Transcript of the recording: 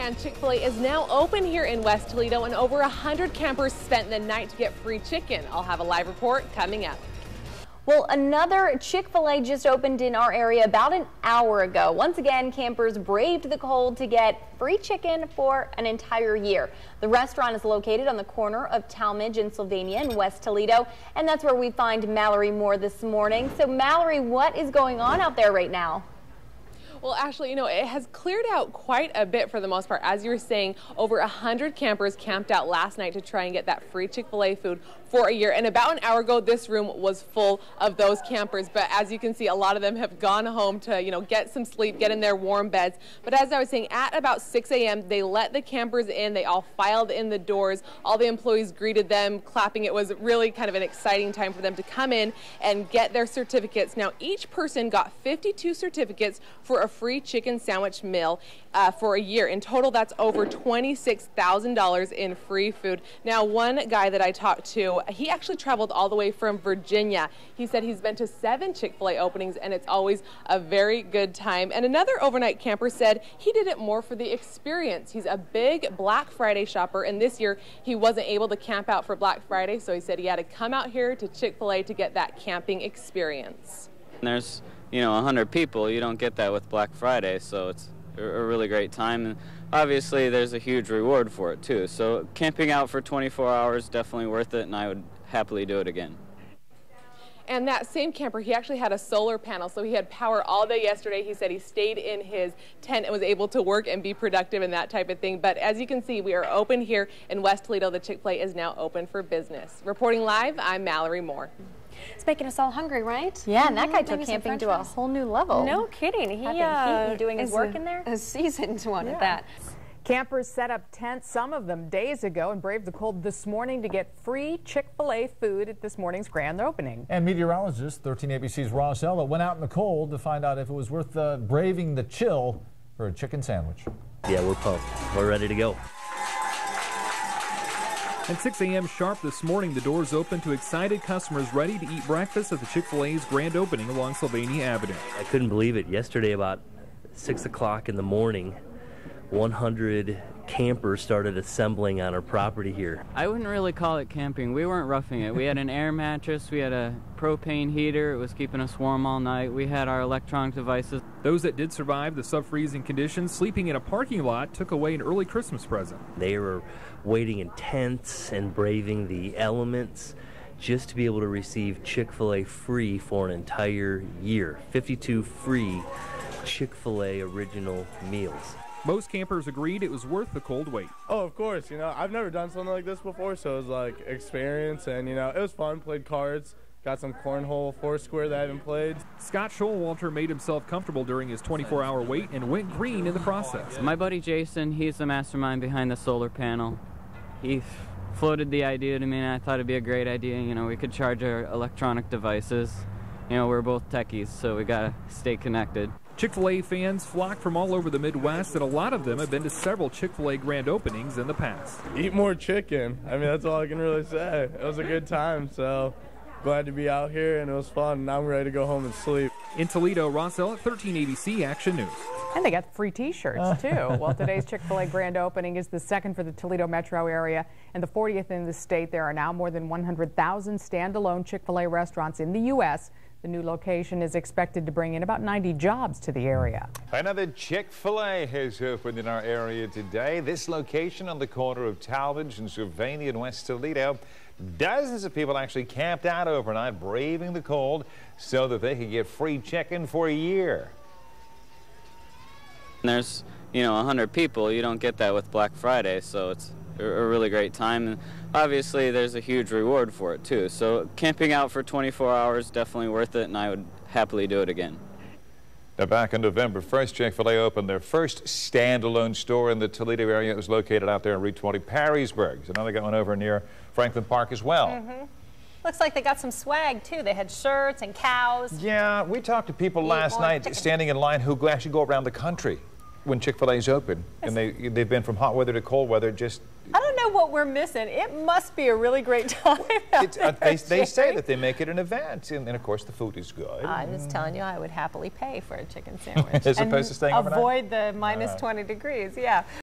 And Chick-fil-A is now open here in West Toledo, and over 100 campers spent the night to get free chicken. I'll have a live report coming up. Well, another Chick-fil-A just opened in our area about an hour ago. Once again, campers braved the cold to get free chicken for an entire year. The restaurant is located on the corner of Talmadge and Sylvania in West Toledo, and that's where we find Mallory Moore this morning. So, Mallory, what is going on out there right now? Well, actually, it has cleared out quite a bit for the most part. As you were saying, over 100 campers camped out last night to try and get that free Chick-fil-A food for a year. And about an hour ago, this room was full of those campers. But as you can see, a lot of them have gone home to, get some sleep, get in their warm beds. But as I was saying, at about 6 a.m., they let the campers in. They all filed in the doors. All the employees greeted them, clapping. It was really kind of an exciting time for them to come in and get their certificates. Now, each person got 52 certificates for a free chicken sandwich meal for a year. In total, that's over $26,000 in free food. Now, one guy that I talked to, he actually traveled all the way from Virginia. He said he's been to 7 Chick-fil-A openings, and it's always a very good time. And another overnight camper said he did it more for the experience. He's a big Black Friday shopper, and this year he wasn't able to camp out for Black Friday, so he said he had to come out here to Chick-fil-A to get that camping experience. There's 100 people. You don't get that with Black Friday, so it's a really great time. And obviously, there's a huge reward for it, too. So camping out for 24 hours, definitely worth it, and I would happily do it again. And that same camper, he actually had a solar panel, so he had power all day yesterday. He said he stayed in his tent and was able to work and be productive and that type of thing. But as you can see, we are open here in West Toledo. The Chick-fil-A is now open for business. Reporting live, I'm Mallory Moore. It's making us all hungry, right? Yeah, and that guy took camping to a whole new level. No kidding. He doing his work in there? A seasoned one at that. Campers set up tents, some of them days ago, and braved the cold this morning to get free Chick-fil-A food at this morning's grand opening. And meteorologist 13 ABC's Ross Ella went out in the cold to find out if it was worth braving the chill for a chicken sandwich. Yeah, we're pumped. We're ready to go. At 6 a.m. sharp this morning, the doors open to excited customers ready to eat breakfast at the Chick-fil-A's grand opening along Sylvania Avenue. I couldn't believe it. Yesterday, about 6 o'clock in the morning, 100 campers started assembling on our property here. I wouldn't really call it camping. We weren't roughing it. We had an air mattress, we had a propane heater, it was keeping us warm all night. We had our electronic devices. Those that did survive the sub-freezing conditions, sleeping in a parking lot, took away an early Christmas present. They were waiting in tents and braving the elements just to be able to receive Chick-fil-A free for an entire year. 52 free Chick-fil-A original meals. Most campers agreed it was worth the cold wait. Oh, of course. I've never done something like this before, so it was like experience, and it was fun. Played cards, got some cornhole, foursquare that I haven't played. Scott Showalter made himself comfortable during his 24-hour wait and went green in the process. My buddy Jason, he's the mastermind behind the solar panel. He floated the idea to me, and I thought it'd be a great idea. We could charge our electronic devices. We're both techies, so we gotta stay connected. Chick-fil-A fans flock from all over the Midwest, and a lot of them have been to several Chick-fil-A grand openings in the past. Eat more chicken. That's all I can really say. It was a good time, so glad to be out here, and it was fun. Now I'm ready to go home and sleep. In Toledo, Ross Ella, 13 ABC Action News. And they got free T-shirts, too. Well, today's Chick-fil-A grand opening is the second for the Toledo metro area and the 40th in the state. There are now more than 100,000 standalone Chick-fil-A restaurants in the U.S. The new location is expected to bring in about 90 jobs to the area. Another Chick-fil-A has opened in our area today. This location on the corner of Talmadge and Sylvania in West Toledo. Dozens of people actually camped out overnight, braving the cold so that they could get free chicken for a year. There's 100 people. You don't get that with Black Friday, so it's a really great time. And obviously, there's a huge reward for it, too. So camping out for 24 hours, definitely worth it, and I would happily do it again. Now, back on November 1st, Chick-fil-A opened their first standalone store in the Toledo area. It was located out there in Route 20, Perrysburg. So now they got one over near Franklin Park as well. Looks like they got some swag, too. They had shirts and cows. Yeah, we talked to people last night standing in line who actually go around the country when Chick-fil-A is open, and they've been from hot weather to cold weather. I don't know what we're missing. It must be a really great time. They say that they make it an event, and of course the food is good. I'm just telling you, I would happily pay for a chicken sandwich. As opposed to staying overnight? Avoid the minus 20 degrees, yeah.